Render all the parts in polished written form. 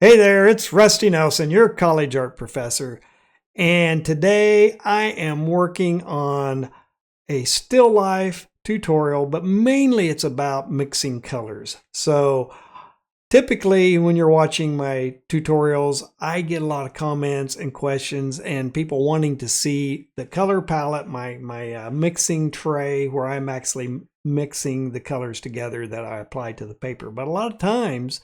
Hey there, it's Rusty Nelson, your college art professor. And today I am working on a still life tutorial, but mainly it's about mixing colors. So typically when you're watching my tutorials, I get a lot of comments and questions and people wanting to see the color palette, my mixing tray where I'm actually mixing the colors together that I apply to the paper. But a lot of times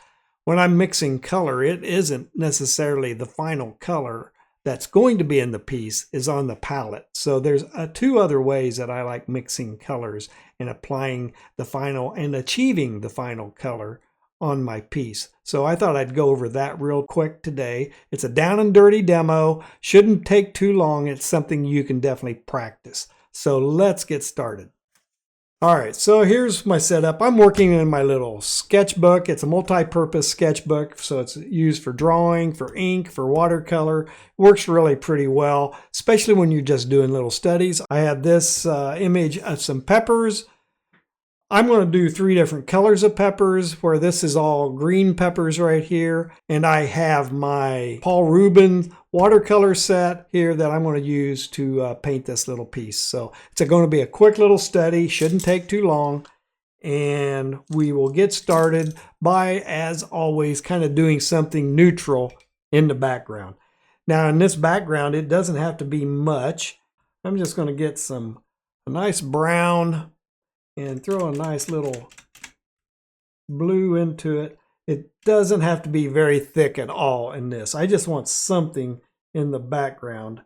when I'm mixing color, it isn't necessarily the final color that's going to be in the piece is on the palette. So there's two other ways that I like mixing colors and applying the final and achieving the final color on my piece. So I thought I'd go over that real quick today. It's a down and dirty demo. Shouldn't take too long. It's something you can definitely practice. So let's get started. All right, so here's my setup. I'm working in my little sketchbook. It's a multi-purpose sketchbook, so it's used for drawing, for ink, for watercolor. It works really pretty well, especially when you're just doing little studies. I have this image of some peppers. I'm going to do 3 different colors of peppers, where this is all green peppers right here. And I have my Paul Rubens watercolor set here that I'm going to use to paint this little piece. So it's going to be a quick little study, shouldn't take too long. And we will get started by, as always, kind of doing something neutral in the background. Now in this background, it doesn't have to be much. I'm just going to get a nice brown and throw a nice little blue into it. It doesn't have to be very thick at all in this. I just want something in the background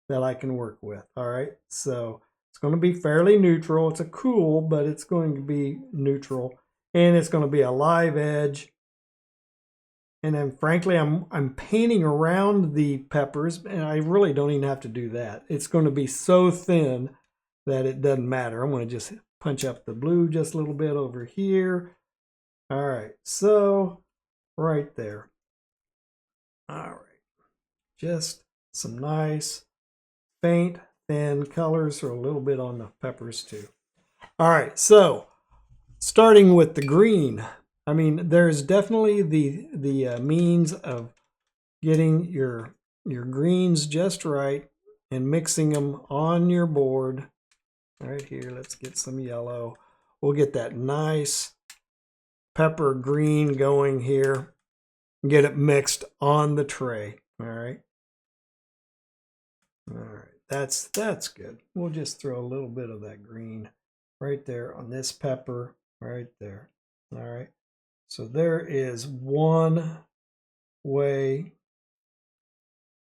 that I can work with. All right, so it's going to be fairly neutral. It's a cool, but it's going to be neutral, and it's going to be a live edge. And then frankly, I'm painting around the peppers, and I really don't even have to do that. It's going to be so thin that it doesn't matter. I'm going to just punch up the blue just a little bit over here. All right, so right there. All right, just some nice faint thin colors, or a little bit on the peppers too. All right, so starting with the green. I mean, there's definitely the means of getting your greens just right and mixing them on your board. Right here, let's get some yellow. We'll get that nice pepper green going here. Get it mixed on the tray. All right. All right, that's good. We'll just throw a little bit of that green right there on this pepper right there. All right. So there is one way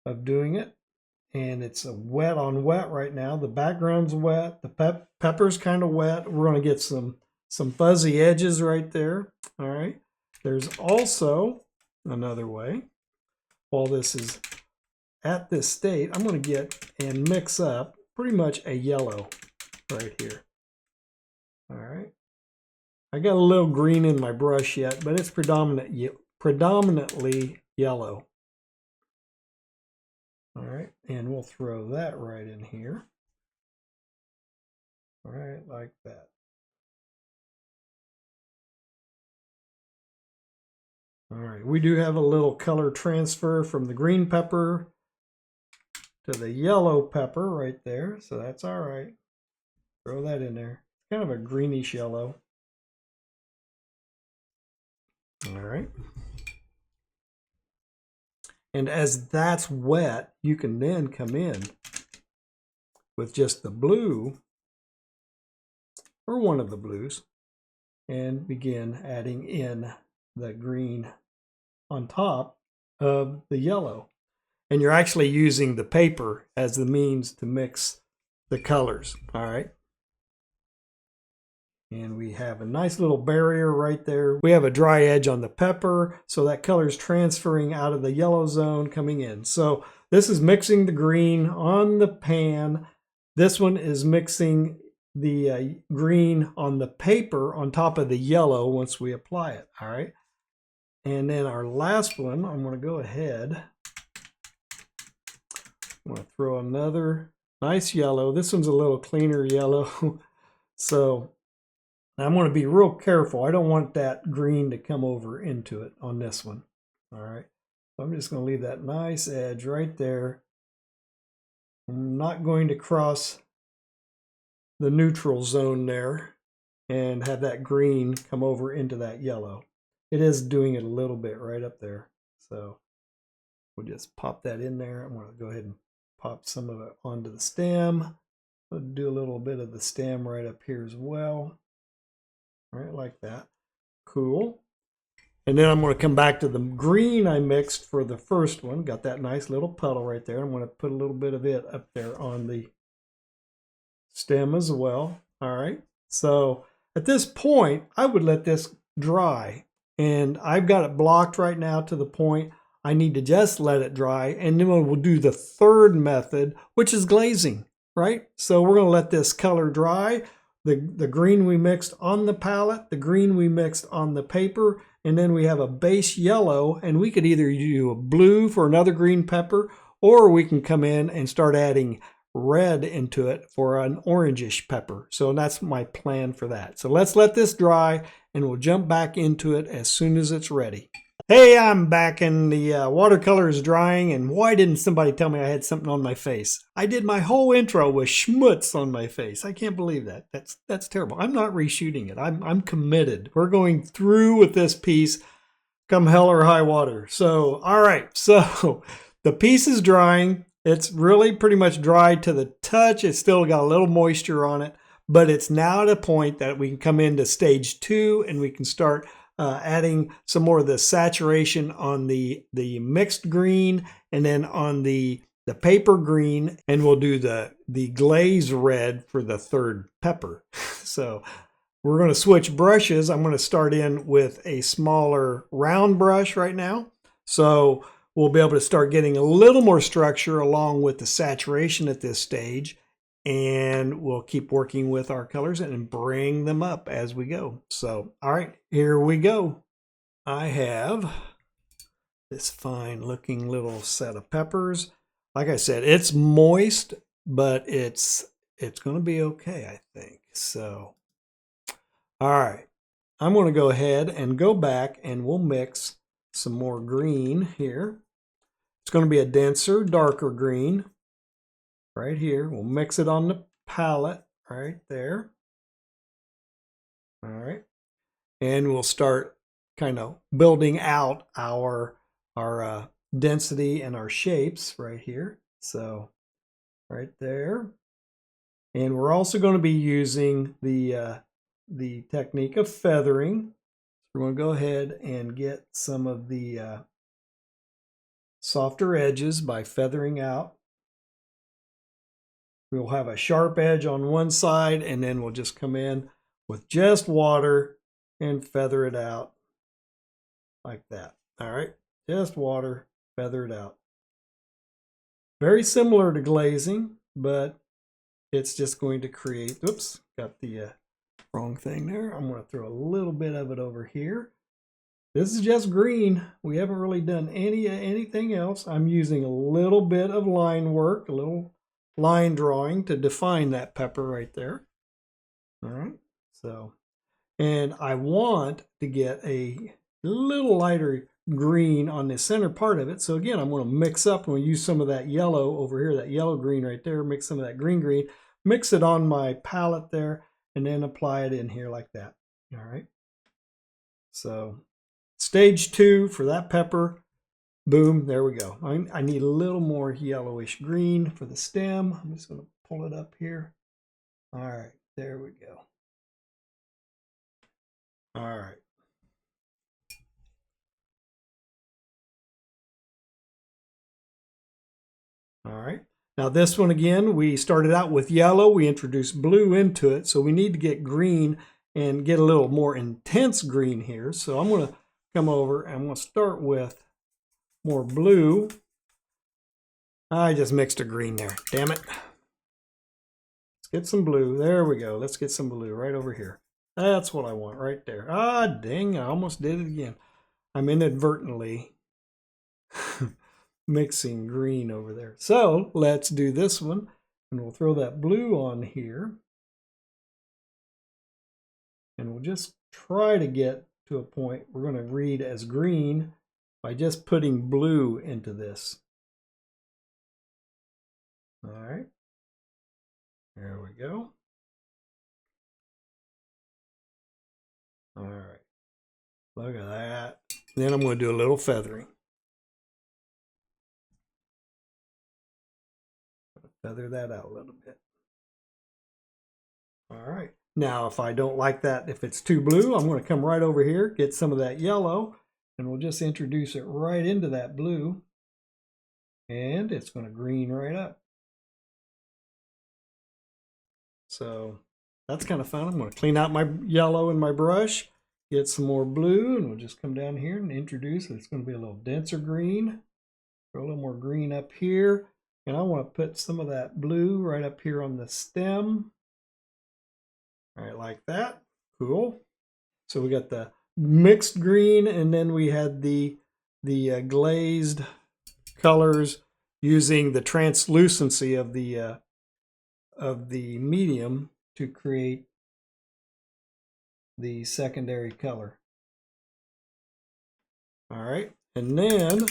of doing it. And it's a wet on wet right now. The background's wet. The pepper's kind of wet. We're going to get some fuzzy edges right there. All right. There's also another way. While this is at this state, I'm going to get and mix up pretty much a yellow right here. All right. I got a little green in my brush yet, but it's predominantly yellow. All right, and we'll throw that right in here. All right, like that. All right, we do have a little color transfer from the green pepper to the yellow pepper right there, so that's all right. Throw that in there. Kind of a greenish yellow. All right. And as that's wet, you can then come in with just the blue, or one of the blues, and begin adding in the green on top of the yellow. And you're actually using the paper as the means to mix the colors. All right. And we have a nice little barrier right there. We have a dry edge on the pepper, so that color is transferring out of the yellow zone coming in. So this is mixing the green on the pan. This one is mixing the green on the paper on top of the yellow once we apply it. All right. And then our last one, I'm going to go ahead. I'm going to throw another nice yellow. This one's a little cleaner yellow. So I'm going to be real careful. I don't want that green to come over into it on this one. All right. So I'm just going to leave that nice edge right there. I'm not going to cross the neutral zone there and have that green come over into that yellow. It is doing it a little bit right up there. So we'll just pop that in there. I'm going to go ahead and pop some of it onto the stem. I'll do a little bit of the stem right up here as well. Right, like that. Cool. And then I'm going to come back to the green I mixed for the first one. Got that nice little puddle right there. I'm going to put a little bit of it up there on the stem as well. All right. So at this point, I would let this dry. And I've got it blocked right now to the point I need to just let it dry. And then we'll do the third method, which is glazing, right? So we're going to let this color dry. The green we mixed on the palette, the green we mixed on the paper, and then we have a base yellow, and we could either do a blue for another green pepper, or we can come in and start adding red into it for an orangish pepper. So that's my plan for that. So let's let this dry, and we'll jump back into it as soon as it's ready. Hey, I'm back and the watercolor is drying, and why didn't somebody tell me I had something on my face? I did my whole intro with schmutz on my face. I can't believe that. That's terrible. I'm not reshooting it. I'm committed. We're going through with this piece come hell or high water. So, all right. So the piece is drying. It's really pretty much dry to the touch. It's still got a little moisture on it, but it's now at a point that we can come into stage 2 and we can start adding some more of the saturation on the mixed green, and then on the paper green, and we'll do the glaze red for the third pepper. So we're going to switch brushes. I'm going to start in with a smaller round brush right now. So we'll be able to start getting a little more structure along with the saturation at this stage. And we'll keep working with our colors and bring them up as we go. So, all right, here we go. I have this fine looking little set of peppers. Like I said, it's moist, but it's going to be okay, I think. So, all right, I'm going to go ahead and go back and we'll mix some more green here. It's going to be a denser, darker green. Right here, we'll mix it on the palette right there. All right, and we'll start kind of building out our density and our shapes right here. So right there, and we're also going to be using the technique of feathering. We're going to go ahead and get some of the softer edges by feathering out. We'll have a sharp edge on one side, and then we'll just come in with just water and feather it out like that. All right, just water, feather it out. Very similar to glazing, but it's just going to create, oops, got the wrong thing there. I'm going to throw a little bit of it over here. This is just green. We haven't really done anything else. I'm using a little bit of line work, a little line drawing to define that pepper right there. All right, so, and I want to get a little lighter green on the center part of it. So again, I'm going to mix up, I'm going to use some of that yellow over here, that yellow green right there, mix some of that green, mix it on my palette there, and then apply it in here like that. All right, so stage 2 for that pepper. Boom, there we go. I need a little more yellowish green for the stem. I'm just going to pull it up here. All right, there we go. All right. All right. Now this one again, we started out with yellow. We introduced blue into it. So we need to get green and get a little more intense green here. So I'm going to come over and I'm going to start with more blue. I just mixed a green there. Damn it. Let's get some blue. There we go. Let's get some blue right over here. That's what I want right there. Ah, dang, I almost did it again. I'm inadvertently mixing green over there. So let's do this one, and we'll throw that blue on here. And we'll just try to get to a point we're going to read as green by just putting blue into this. All right, there we go. All right, look at that. Then I'm going to do a little feathering. Feather that out a little bit. All right. Now, if I don't like that, if it's too blue, I'm going to come right over here, get some of that yellow, and we'll just introduce it right into that blue. And it's going to green right up. So that's kind of fun. I'm going to clean out my yellow in my brush, get some more blue, and we'll just come down here and introduce it. It's going to be a little denser green, a little more green up here. And I want to put some of that blue right up here on the stem. All right, like that. Cool. So we got the mixed green, and then we had the glazed colors using the translucency of the medium to create the secondary color. All right, and then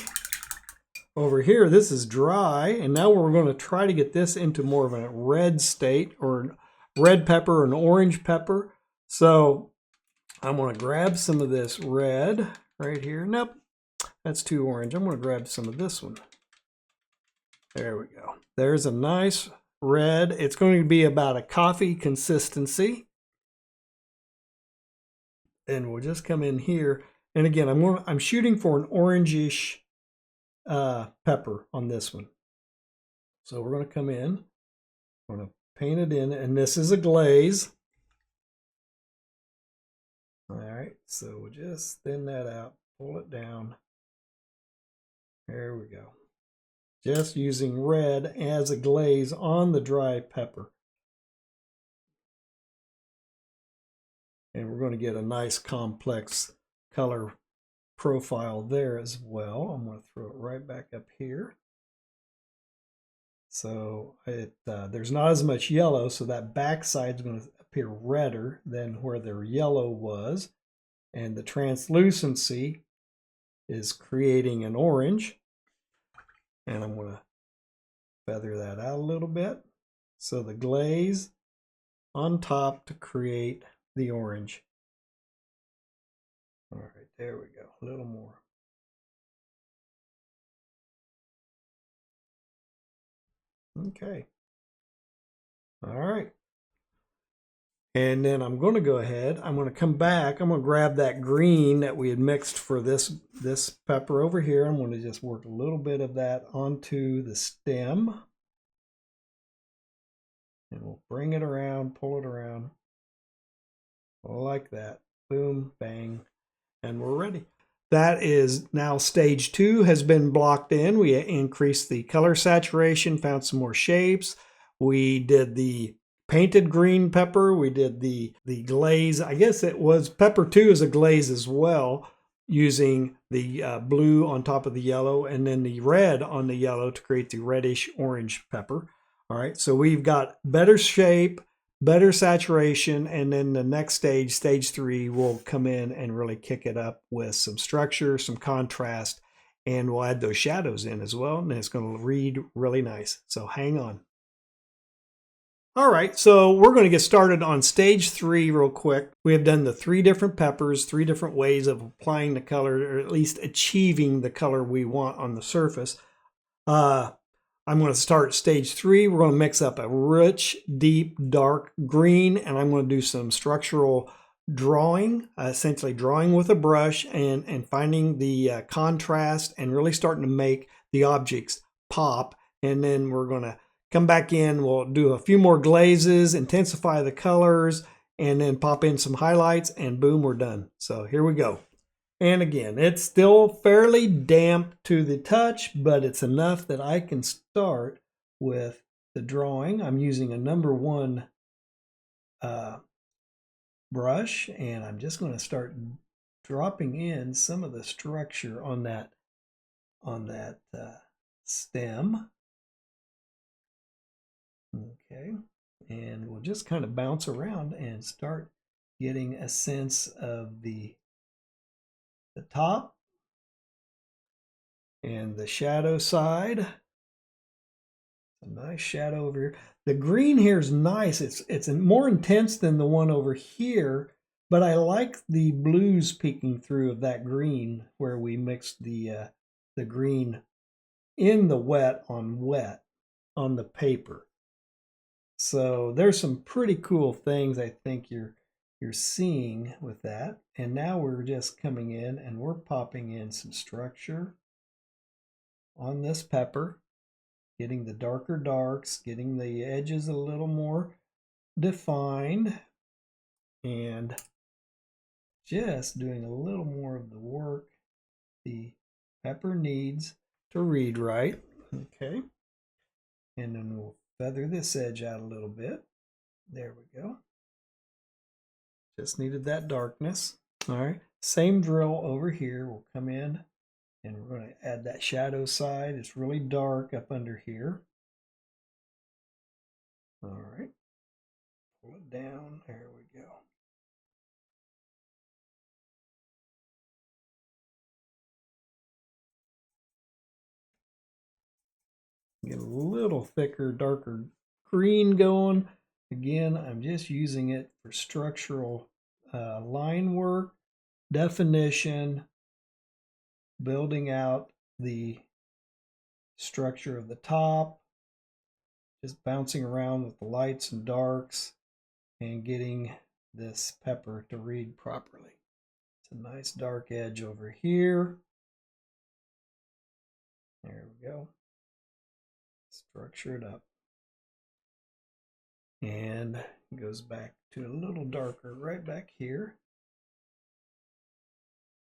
over here, this is dry, and now we're going to try to get this into more of a red state, or red pepper or an orange pepper. So I'm going to grab some of this red right here. Nope, that's too orange. I'm going to grab some of this one. There we go. There's a nice red. It's going to be about a coffee consistency. And we'll just come in here. And again, I'm shooting for an orangish pepper on this one. So we're going to come in. We're going to paint it in, and this is a glaze. All right, so we'll just thin that out, pull it down. There we go. Just using red as a glaze on the dry pepper. And we're going to get a nice complex color profile there as well. I'm going to throw it right back up here. So there's not as much yellow, so that backside is going to appear redder than where the yellow was. And the translucency is creating an orange. And I'm going to feather that out a little bit. So the glaze on top to create the orange. All right, there we go. A little more. Okay. All right. And then I'm going to go ahead. I'm going to come back. I'm going to grab that green that we had mixed for this pepper over here. I'm going to just work a little bit of that onto the stem. And we'll bring it around, pull it around. Like that. Boom, bang, and we're ready. That is now stage 2 has been blocked in. We increased the color saturation, found some more shapes. We did the painted green pepper. We did the glaze. I guess it was pepper 2 is a glaze as well, using the blue on top of the yellow and then the red on the yellow to create the reddish orange pepper. All right, so we've got better shape, better saturation, and then the next stage, stage 3, will come in and really kick it up with some structure, some contrast, and we'll add those shadows in as well, and it's going to read really nice. So hang on. All right, so we're going to get started on stage 3 real quick. We have done the 3 different peppers, 3 different ways of applying the color, or at least achieving the color we want on the surface. I'm going to start stage 3. We're going to mix up a rich, deep, dark green, and I'm going to do some structural drawing, essentially drawing with a brush and finding the contrast and really starting to make the objects pop. And then we're going to come back in, we'll do a few more glazes, intensify the colors, and then pop in some highlights, and boom, we're done. So here we go. And again, it's still fairly damp to the touch, but it's enough that I can start with the drawing. I'm using a number 1 brush, and I'm just going to start dropping in some of the structure on that stem. Okay, and we'll just kind of bounce around and start getting a sense of the top, And the shadow side, a nice shadow over here. The green here is nice. It's more intense than the one over here, but I like the blues peeking through of that green where we mixed the green in the wet on the paper. So there's some pretty cool things I think you're seeing with that. And now we're just coming in and we're popping in some structure on this pepper, getting the darker darks, getting the edges a little more defined, and just doing a little more of the work the pepper needs to read right. Okay. And then we'll feather this edge out a little bit. There we go. Just needed that darkness. All right. Same drill over here. We'll come in and we're going to add that shadow side. It's really dark up under here. All right. Pull it down. There we go. Get a little thicker, darker green going. Again, I'm just using it for structural line work, definition, building out the structure of the top, just bouncing around with the lights and darks and getting this pepper to read properly. It's a nice dark edge over here. There we go. Structure it up. And it goes back to a little darker right back here.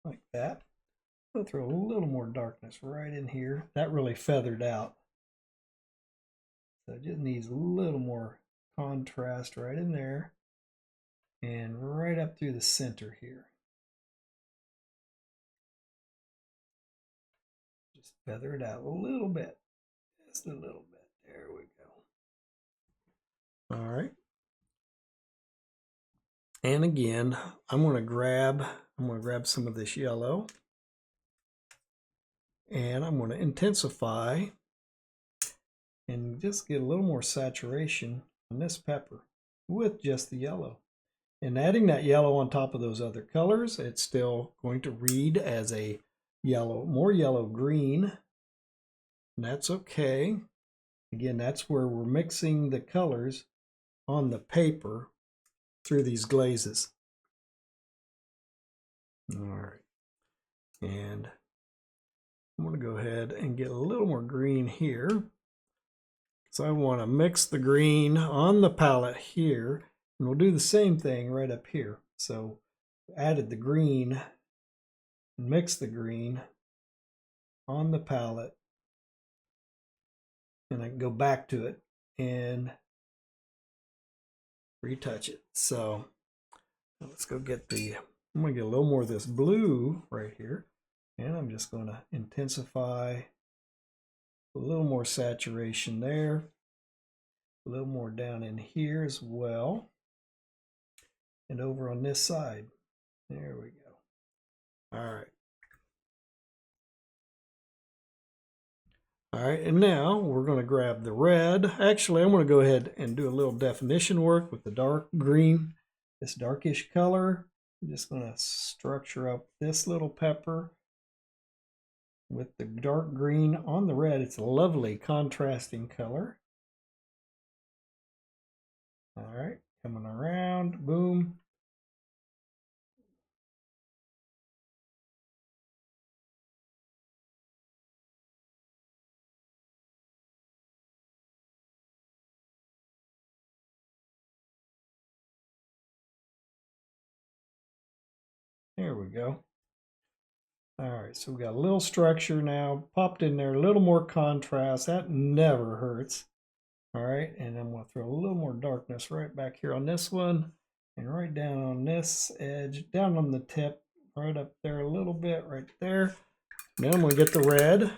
Like that. I'll throw a little more darkness right in here. That really feathered out. So it just needs a little more contrast right in there. And right up through the center here. Just feather it out a little bit. Just a little bit. There we go. All right. And again, I'm going to grab some of this yellow. And I'm going to intensify and just get a little more saturation on this pepper with just the yellow. And adding that yellow on top of those other colors, it's still going to read as a yellow, more yellow green. And that's okay. Again, that's where we're mixing the colors on the paper through these glazes. All right. And I'm going to go ahead and get a little more green here. So I want to mix the green on the palette here, and we'll do the same thing right up here. So added the green, mix the green on the palette, and I can go back to it and retouch it. So let's go get I'm going to get a little more of this blue right here, and I'm just going to intensify a little more saturation there, a little more down in here as well, and over on this side. There we go. All right. All right, and now we're going to grab the red. Actually, I'm going to go ahead and do a little definition work with the dark green, this darkish color. I'm just going to structure up this little pepper with the dark green on the red. It's a lovely contrasting color. All right, coming around, boom. There we go. All right, so we got a little structure now, popped in there, a little more contrast. That never hurts. All right, and I'm going to throw a little more darkness right back here on this one, and right down on this edge, down on the tip, right up there a little bit, right there. Now I'm going to get the red,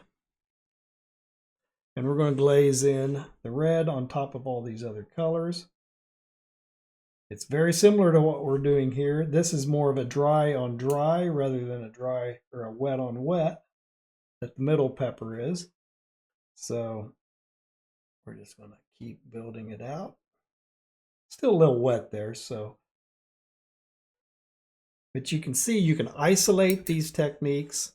and we're going to glaze in the red on top of all these other colors. It's very similar to what we're doing here. This is more of a dry on dry rather than a dry or a wet on wet. that the middle pepper is. So we're just going to keep building it out. Still a little wet there, so. But you can see you can isolate these techniques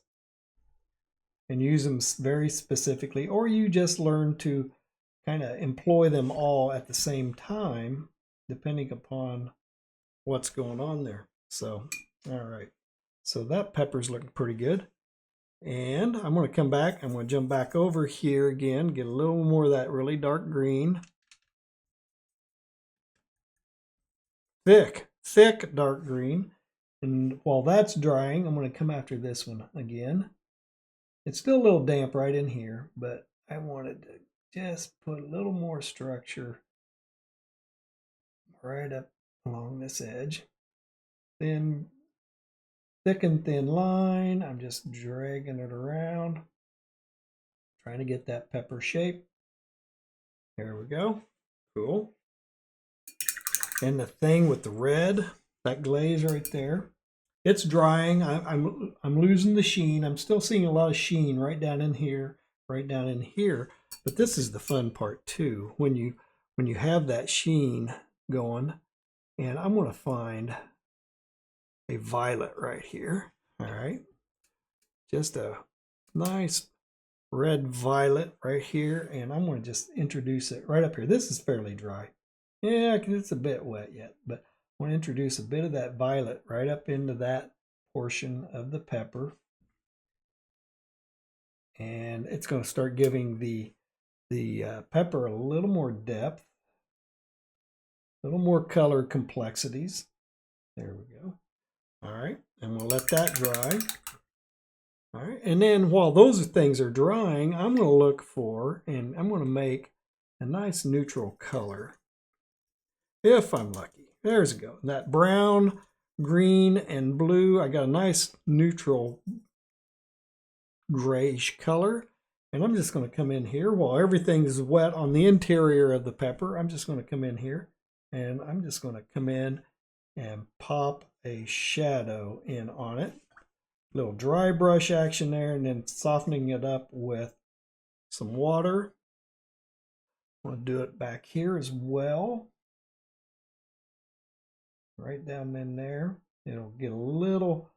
and use them very specifically, or you just learn to kind of employ them all at the same time, depending upon what's going on there. So, all right. So that pepper's looking pretty good. And I'm going to come back. I'm going to jump back over here again, get a little more of that really dark green. Thick dark green. And while that's drying, I'm going to come after this one again. It's still a little damp right in here, but I wanted to just put a little more structure right up along this edge. Then thick and thin line. I'm just dragging it around, trying to get that pepper shape. There we go. Cool. And the thing with the red, that glaze right there, it's drying. I'm losing the sheen. I'm still seeing a lot of sheen right down in here, right down in here. But this is the fun part too. When you have that sheen going, and I'm going to find a violet right here. All right, just a nice red violet right here, and I'm going to just introduce it right up here. This is fairly dry. Yeah, it's a bit wet yet, but I want to introduce a bit of that violet right up into that portion of the pepper. And it's going to start giving the pepper a little more depth, a little more color complexities. There we go. All right, and we'll let that dry. All right, and then while those things are drying, I'm going to look for, and I'm going to make a nice neutral color, if I'm lucky. There's it go. That brown, green, and blue, I got a nice neutral grayish color. And I'm just going to come in here while everything is wet on the interior of the pepper. I'm just going to come in here, and I'm just going to come in and pop a shadow in on it. Little dry brush action there, and then softening it up with some water. I'm going to do it back here as well. Right down in there. It'll get a little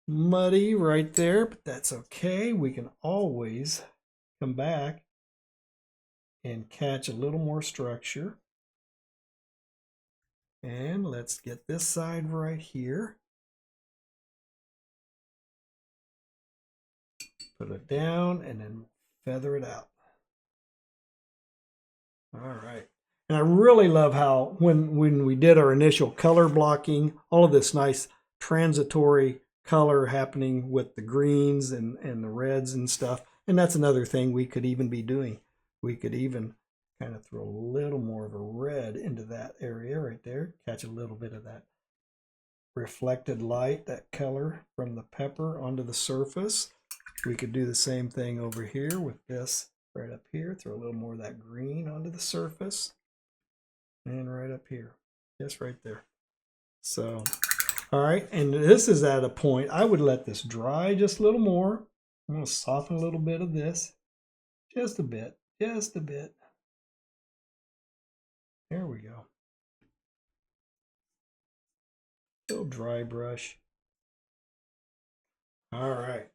muddy right there, but that's okay. We can always come back and catch a little more structure. And let's get this side right here. Put it down and then feather it out. All right. And I really love how when we did our initial color blocking, all of this nice transitory color happening with the greens and the reds and stuff. And that's another thing we could even be doing. We could even kind of throw a little more of a red into that area right there. Catch a little bit of that reflected light, that color from the pepper onto the surface. We could do the same thing over here with this right up here. Throw a little more of that green onto the surface. And right up here, just right there. So, all right, and this is at a point, I would let this dry just a little more. I'm going to soften a little bit of this. Just a bit, just a bit. There we go. Little dry brush. All right.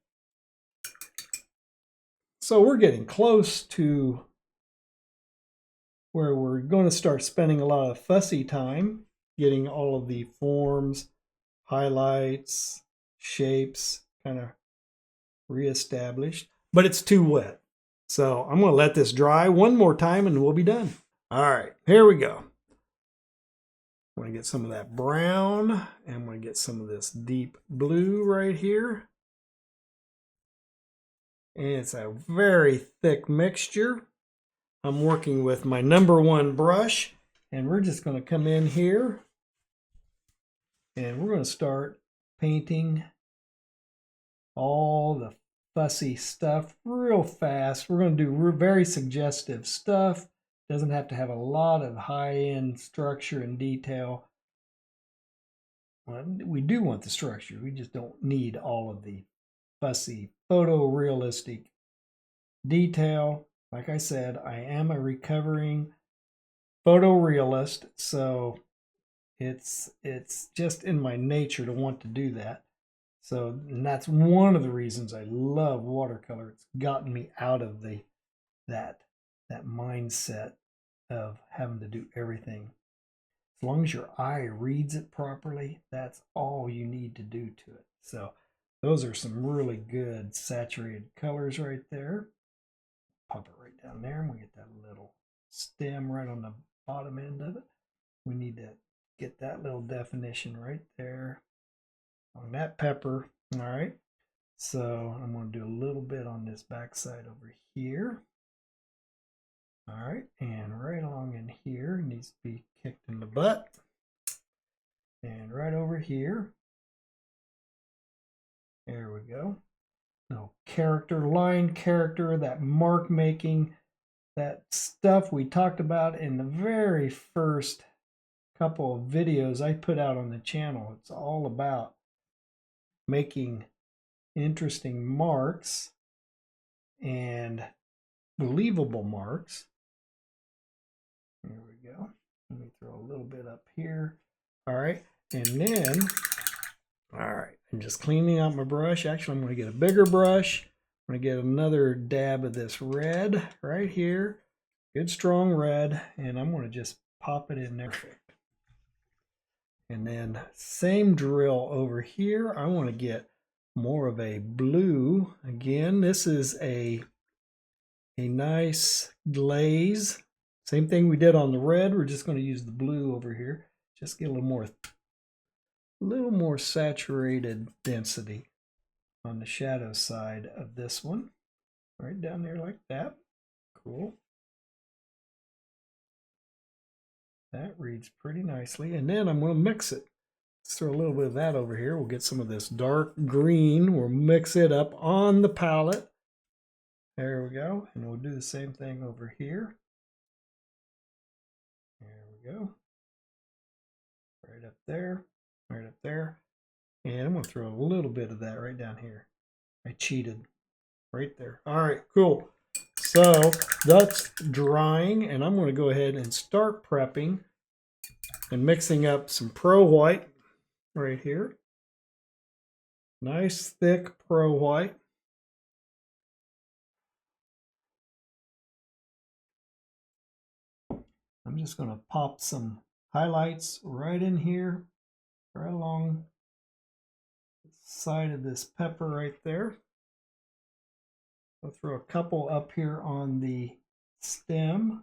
So we're getting close to where we're going to start spending a lot of fussy time getting all of the forms, highlights, shapes kind of reestablished, but it's too wet. So I'm going to let this dry one more time and we'll be done. All right, here we go. I'm going to get some of that brown, and I'm going to get some of this deep blue right here. And it's a very thick mixture. I'm working with my #1 brush, and we're just going to come in here and we're going to start painting all the fussy stuff real fast. We're going to do very suggestive stuff. Doesn't have to have a lot of high-end structure and detail. Well, we do want the structure. We just don't need all of the fussy photorealistic detail. Like I said, I am a recovering photorealist, so it's just in my nature to want to do that. So, and that's one of the reasons I love watercolor. It's gotten me out of that mindset of having to do everything. As long as your eye reads it properly, that's all you need to do to it. So those are some really good saturated colors right there. Pop it right down there, and we get that little stem right on the bottom end of it. We need to get that little definition right there on that pepper. All right, so I'm going to do a little bit on this backside over here. All right, and right along in here, needs to be kicked in the butt. And right over here, there we go. No character, line character, that mark making, that stuff we talked about in the very first couple of videos I put out on the channel. It's all about making interesting marks and believable marks. There we go. Let me throw a little bit up here. All right, and then, all right, I'm just cleaning out my brush. Actually, I'm going to get a bigger brush. I'm going to get another dab of this red right here. Good strong red, and I'm going to just pop it in there. And then same drill over here. I want to get more of a blue. Again, this is a nice glaze. Same thing we did on the red. We're just going to use the blue over here. Just get a little more saturated density on the shadow side of this one. Right down there like that. Cool. That reads pretty nicely. And then I'm going to mix it. Let's throw a little bit of that over here. We'll get some of this dark green. We'll mix it up on the palette. There we go. And we'll do the same thing over here. There we go. Right up there. Right up there. And I'm going to throw a little bit of that right down here. I cheated. Right there. All right, cool. So that's drying, and I'm going to go ahead and start prepping and mixing up some Pro White right here. Nice thick Pro White. I'm just going to pop some highlights right in here, right along the side of this pepper right there. I'll throw a couple up here on the stem.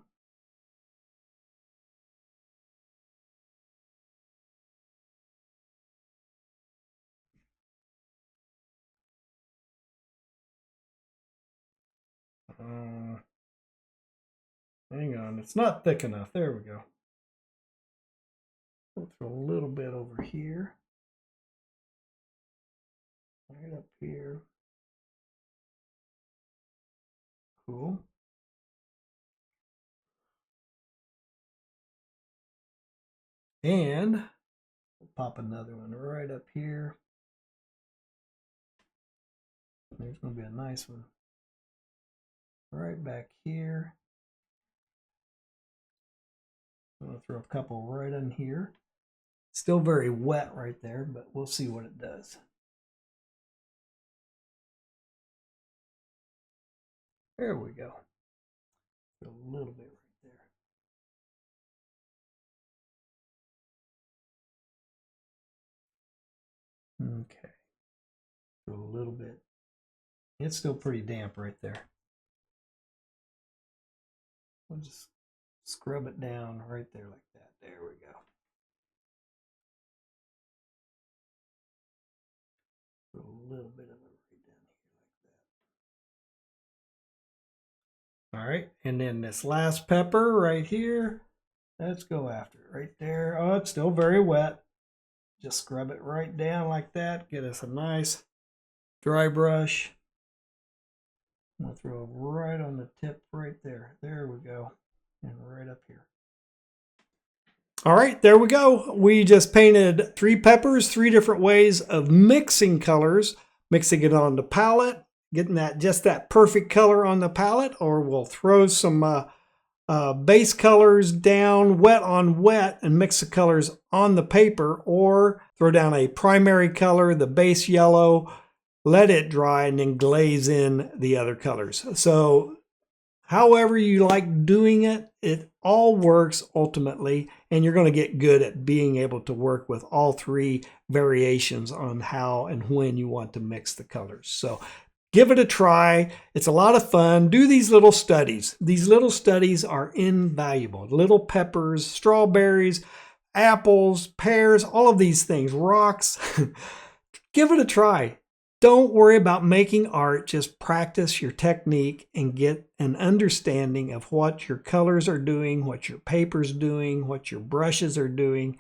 Hang on, it's not thick enough. There we go. We'll throw a little bit over here. Right up here. Cool. And we'll pop another one right up here. There's going to be a nice one right back here. I'm going to throw a couple right in here. Still very wet right there, but we'll see what it does. There we go. A little bit right there. Okay. Throw a little bit. It's still pretty damp right there. We'll just scrub it down right there like that. There we go. Throw a little bit of it right down here like that. All right, and then this last pepper right here. Let's go after it right there. Oh, it's still very wet. Just scrub it right down like that. Get us a nice dry brush. I'm going to throw it right on the tip right there. There we go. And right up here. All right, there we go. We just painted 3 peppers, 3 different ways of mixing colors, mixing it on the palette getting that just that perfect color on the palette, or we'll throw some base colors down wet on wet and mix the colors on the paper, or throw down a primary color, the base yellow, let it dry, and then glaze in the other colors. So however you like doing it, it all works ultimately, and you're going to get good at being able to work with all three variations on how and when you want to mix the colors. So give it a try. It's a lot of fun. Do these little studies. These little studies are invaluable. Little peppers, strawberries, apples, pears, all of these things, rocks. Give it a try. Don't worry about making art. Just practice your technique and get an understanding of what your colors are doing, what your paper's doing, what your brushes are doing,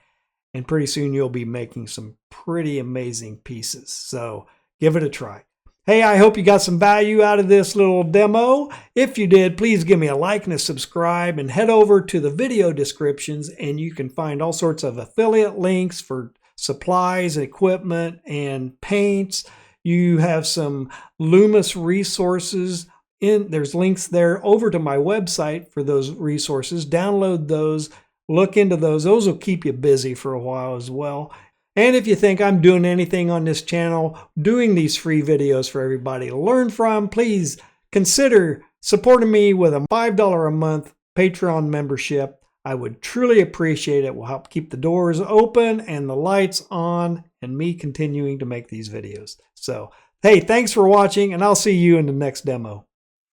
and pretty soon you'll be making some pretty amazing pieces. So give it a try. Hey, I hope you got some value out of this little demo. If you did, please give me a like and a subscribe, and head over to the video descriptions and you can find all sorts of affiliate links for supplies, equipment, and paints. You have some Loomis resources. There's links there over to my website for those resources. Download those, look into those. Those will keep you busy for a while as well. And if you think I'm doing anything on this channel, doing these free videos for everybody to learn from, please consider supporting me with a $5 a month Patreon membership. I would truly appreciate it. It will help keep the doors open and the lights on and me continuing to make these videos. So, hey, thanks for watching, and I'll see you in the next demo.